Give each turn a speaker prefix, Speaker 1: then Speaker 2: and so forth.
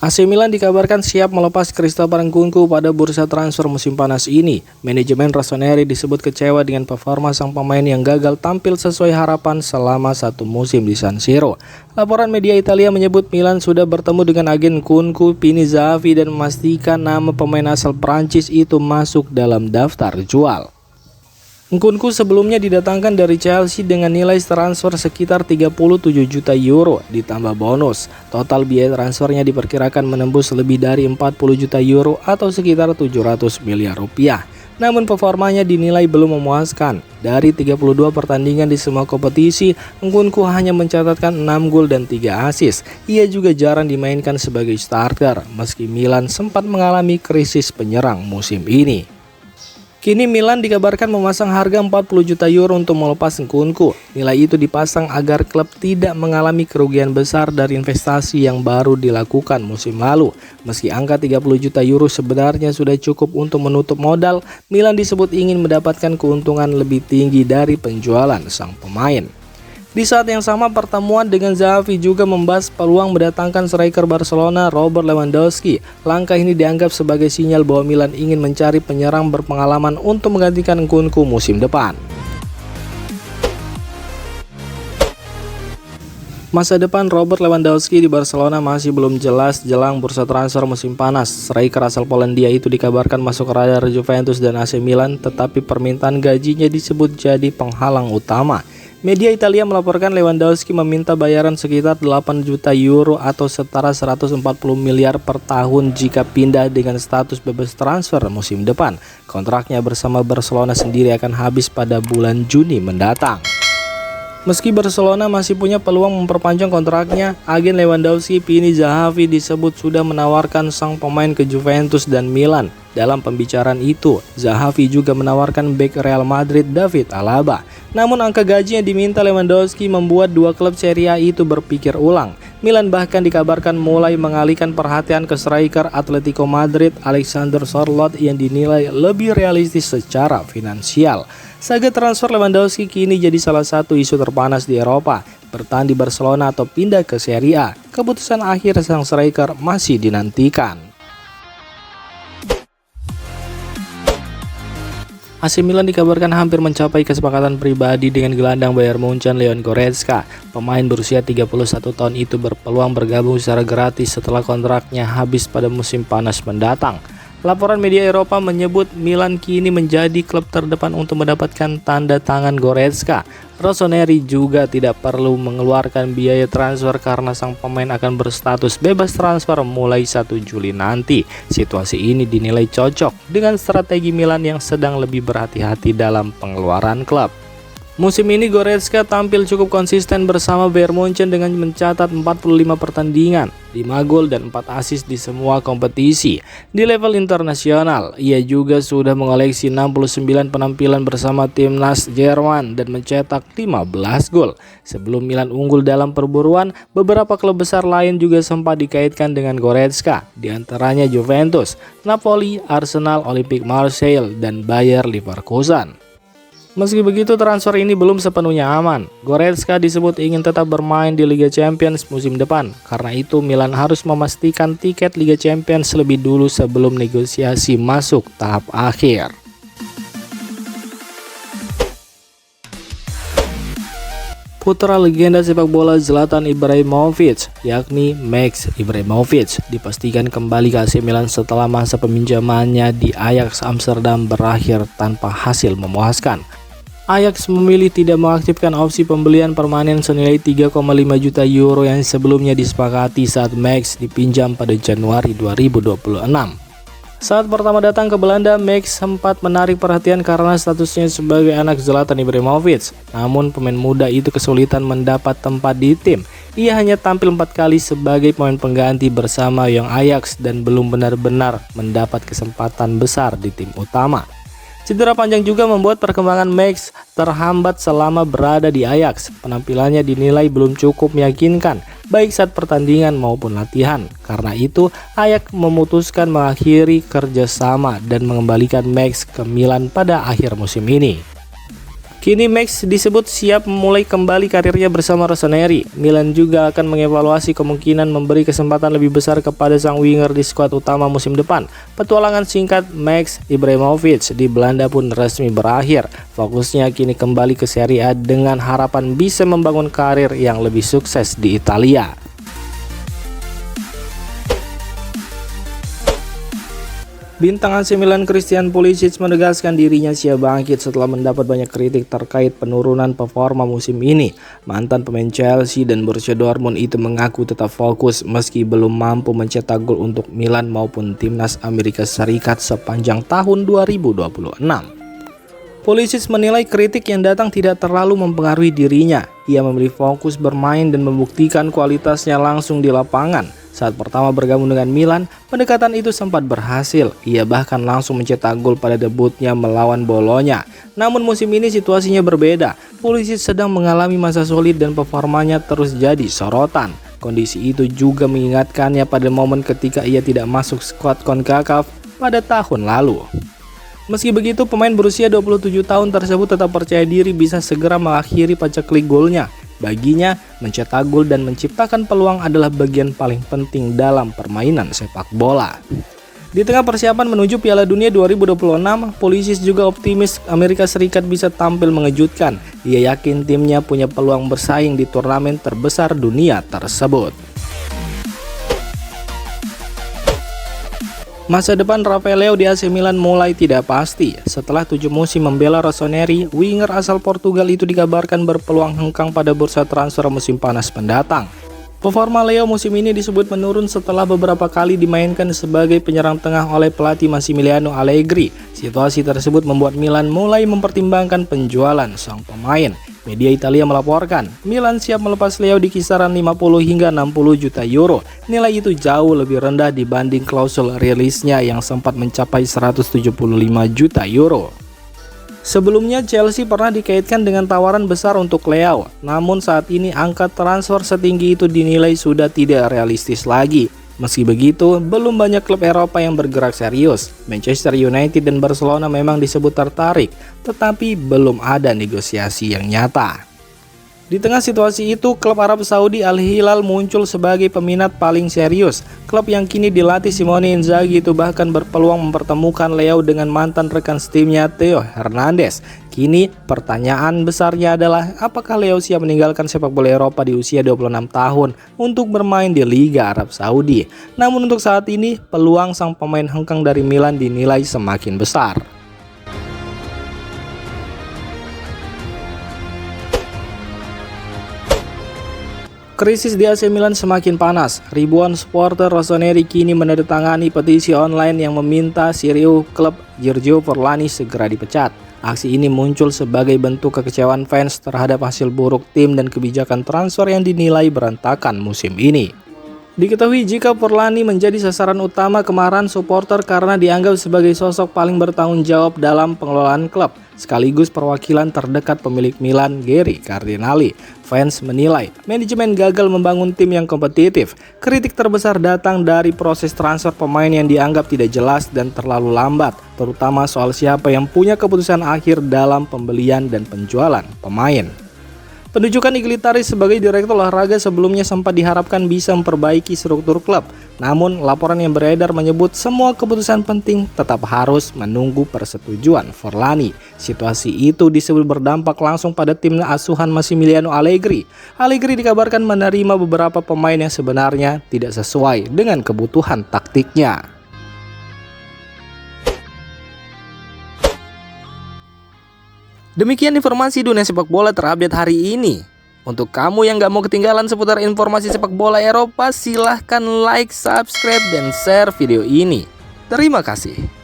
Speaker 1: AC Milan dikabarkan siap melepas Christopher Nkunku pada bursa transfer musim panas ini. Manajemen Rossoneri disebut kecewa dengan performa sang pemain yang gagal tampil sesuai harapan selama satu musim di San Siro. Laporan media Italia menyebut Milan sudah bertemu dengan agen Nkunku, Pini Zahavi, dan memastikan nama pemain asal Prancis itu masuk dalam daftar jual. Nkunku sebelumnya didatangkan dari Chelsea dengan nilai transfer sekitar 37 juta euro ditambah bonus. Total biaya transfernya diperkirakan menembus lebih dari 40 juta euro atau sekitar 700 miliar rupiah. Namun performanya dinilai belum memuaskan. Dari 32 pertandingan di semua kompetisi, Nkunku hanya mencatatkan 6 gol dan 3 assist. Ia juga jarang dimainkan sebagai starter meski Milan sempat mengalami krisis penyerang musim ini. Kini Milan dikabarkan memasang harga 40 juta euro untuk melepas Nkunku. Nilai itu dipasang agar klub tidak mengalami kerugian besar dari investasi yang baru dilakukan musim lalu. Meski angka 30 juta euro sebenarnya sudah cukup untuk menutup modal, Milan disebut ingin mendapatkan keuntungan lebih tinggi dari penjualan sang pemain. Di saat yang sama, pertemuan dengan Zahavi juga membahas peluang mendatangkan striker Barcelona Robert Lewandowski. Langkah ini dianggap sebagai sinyal bahwa Milan ingin mencari penyerang berpengalaman untuk menggantikan Nkunku musim depan. Masa depan Robert Lewandowski di Barcelona masih belum jelas jelang bursa transfer musim panas. Striker asal Polandia itu dikabarkan masuk radar Juventus dan AC Milan, tetapi permintaan gajinya disebut jadi penghalang utama. Media Italia melaporkan Lewandowski meminta bayaran sekitar 8 juta euro atau setara 140 miliar per tahun jika pindah dengan status bebas transfer musim depan. Kontraknya bersama Barcelona sendiri akan habis pada bulan Juni mendatang. Meski Barcelona masih punya peluang memperpanjang kontraknya, agen Lewandowski Pini Zahavi disebut sudah menawarkan sang pemain ke Juventus dan Milan. Dalam pembicaraan itu, Zahavi juga menawarkan bek Real Madrid David Alaba. Namun angka gaji yang diminta Lewandowski membuat dua klub Serie A itu berpikir ulang. Milan bahkan dikabarkan mulai mengalihkan perhatian ke striker Atletico Madrid Alexander Sørloth yang dinilai lebih realistis secara finansial. Saga transfer Lewandowski kini jadi salah satu isu terpanas di Eropa. Bertahan di Barcelona atau pindah ke Serie A, keputusan akhir sang striker masih dinantikan. AC Milan dikabarkan hampir mencapai kesepakatan pribadi dengan gelandang Bayern Munchen Leon Goretzka. Pemain berusia 31 tahun itu berpeluang bergabung secara gratis setelah kontraknya habis pada musim panas mendatang. Laporan media Eropa menyebut Milan kini menjadi klub terdepan untuk mendapatkan tanda tangan Goretzka. Rossoneri juga tidak perlu mengeluarkan biaya transfer karena sang pemain akan berstatus bebas transfer mulai 1 Juli nanti. Situasi ini dinilai cocok dengan strategi Milan yang sedang lebih berhati-hati dalam pengeluaran klub. Musim ini Goretzka tampil cukup konsisten bersama Bayern Munchen dengan mencatat 45 pertandingan, 5 gol dan 4 assist di semua kompetisi. Di level internasional, ia juga sudah mengoleksi 69 penampilan bersama timnas Jerman dan mencetak 15 gol. Sebelum Milan unggul dalam perburuan, beberapa klub besar lain juga sempat dikaitkan dengan Goretzka, di antaranya Juventus, Napoli, Arsenal, Olympique Marseille, dan Bayer Leverkusen. Meski begitu, transfer ini belum sepenuhnya aman. Goretzka disebut ingin tetap bermain di Liga Champions musim depan. Karena itu, Milan harus memastikan tiket Liga Champions lebih dulu sebelum negosiasi masuk tahap akhir. Putra legenda sepak bola Zlatan Ibrahimovic, yakni Max Ibrahimovic, dipastikan kembali ke AC Milan setelah masa peminjamannya di Ajax Amsterdam berakhir tanpa hasil memuaskan. Ajax memilih tidak mengaktifkan opsi pembelian permanen senilai 3,5 juta euro yang sebelumnya disepakati saat Max dipinjam pada Januari 2026. Saat pertama datang ke Belanda, Max sempat menarik perhatian karena statusnya sebagai anak Zlatan Ibrahimovic. Namun pemain muda itu kesulitan mendapat tempat di tim. Ia hanya tampil 4 kali sebagai pemain pengganti bersama Young Ajax dan belum benar-benar mendapat kesempatan besar di tim utama. Cedera panjang juga membuat perkembangan Max terhambat selama berada di Ajax. Penampilannya dinilai belum cukup meyakinkan, baik saat pertandingan maupun latihan. Karena itu, Ajax memutuskan mengakhiri kerjasama dan mengembalikan Max ke Milan pada akhir musim ini. Kini Max disebut siap memulai kembali karirnya bersama Rossoneri. Milan juga akan mengevaluasi kemungkinan memberi kesempatan lebih besar kepada sang winger di skuad utama musim depan. Petualangan singkat Max Ibrahimovic di Belanda pun resmi berakhir. Fokusnya kini kembali ke Serie A dengan harapan bisa membangun karir yang lebih sukses di Italia. Bintang AC Milan Christian Pulisic menegaskan dirinya siap bangkit setelah mendapat banyak kritik terkait penurunan performa musim ini. Mantan pemain Chelsea dan Borussia Dortmund itu mengaku tetap fokus meski belum mampu mencetak gol untuk Milan maupun timnas Amerika Serikat sepanjang tahun 2026. Pulisic menilai kritik yang datang tidak terlalu mempengaruhi dirinya. Ia memilih fokus bermain dan membuktikan kualitasnya langsung di lapangan. Saat pertama bergabung dengan Milan, pendekatan itu sempat berhasil. Ia bahkan langsung mencetak gol pada debutnya melawan Bolonya. Namun musim ini situasinya berbeda. Pulisic sedang mengalami masa sulit dan performanya terus jadi sorotan. Kondisi itu juga mengingatkannya pada momen ketika ia tidak masuk skuad CONCACAF pada tahun lalu. Meski begitu, pemain berusia 27 tahun tersebut tetap percaya diri bisa segera mengakhiri paceklik golnya. Baginya, mencetak gol dan menciptakan peluang adalah bagian paling penting dalam permainan sepak bola. Di tengah persiapan menuju Piala Dunia 2026, Pulisic juga optimis Amerika Serikat bisa tampil mengejutkan. Ia yakin timnya punya peluang bersaing di turnamen terbesar dunia tersebut. Masa depan Rafael Leao di AC Milan mulai tidak pasti. Setelah 7 musim membela Rossoneri, winger asal Portugal itu dikabarkan berpeluang hengkang pada bursa transfer musim panas mendatang. Performa Leao musim ini disebut menurun setelah beberapa kali dimainkan sebagai penyerang tengah oleh pelatih Massimiliano Allegri. Situasi tersebut membuat Milan mulai mempertimbangkan penjualan sang pemain. Media Italia melaporkan, Milan siap melepas Leao di kisaran 50 hingga 60 juta euro. Nilai itu jauh lebih rendah dibanding klausul rilisnya yang sempat mencapai 175 juta euro. Sebelumnya Chelsea pernah dikaitkan dengan tawaran besar untuk Leao, namun saat ini angka transfer setinggi itu dinilai sudah tidak realistis lagi. Meski begitu, belum banyak klub Eropa yang bergerak serius. Manchester United dan Barcelona memang disebut tertarik, tetapi belum ada negosiasi yang nyata. Di tengah situasi itu, klub Arab Saudi Al Hilal muncul sebagai peminat paling serius. Klub yang kini dilatih Simone Inzaghi itu bahkan berpeluang mempertemukan Leao dengan mantan rekan setimnya Theo Hernandez. Kini pertanyaan besarnya adalah apakah Leao siap meninggalkan sepak bola Eropa di usia 26 tahun untuk bermain di Liga Arab Saudi. Namun untuk saat ini, peluang sang pemain hengkang dari Milan dinilai semakin besar. Krisis di AC Milan semakin panas. Ribuan supporter Rossoneri kini menandatangani petisi online yang meminta CEO klub Giorgio Forlani segera dipecat. Aksi ini muncul sebagai bentuk kekecewaan fans terhadap hasil buruk tim dan kebijakan transfer yang dinilai berantakan musim ini. Diketahui jika Forlani menjadi sasaran utama kemarahan supporter karena dianggap sebagai sosok paling bertanggung jawab dalam pengelolaan klub, sekaligus perwakilan terdekat pemilik Milan, Gary Cardinali. Fans menilai manajemen gagal membangun tim yang kompetitif. Kritik terbesar datang dari proses transfer pemain yang dianggap tidak jelas dan terlalu lambat, terutama soal siapa yang punya keputusan akhir dalam pembelian dan penjualan pemain. Penunjukan Iglitari sebagai direktur olahraga sebelumnya sempat diharapkan bisa memperbaiki struktur klub. Namun, laporan yang beredar menyebut semua keputusan penting tetap harus menunggu persetujuan Forlani. Situasi itu disebut berdampak langsung pada tim asuhan Massimiliano Allegri. Allegri dikabarkan menerima beberapa pemain yang sebenarnya tidak sesuai dengan kebutuhan taktiknya. Demikian informasi dunia sepak bola terupdate hari ini. Untuk kamu yang gak mau ketinggalan seputar informasi sepak bola Eropa, silahkan like, subscribe, dan share video ini. Terima kasih.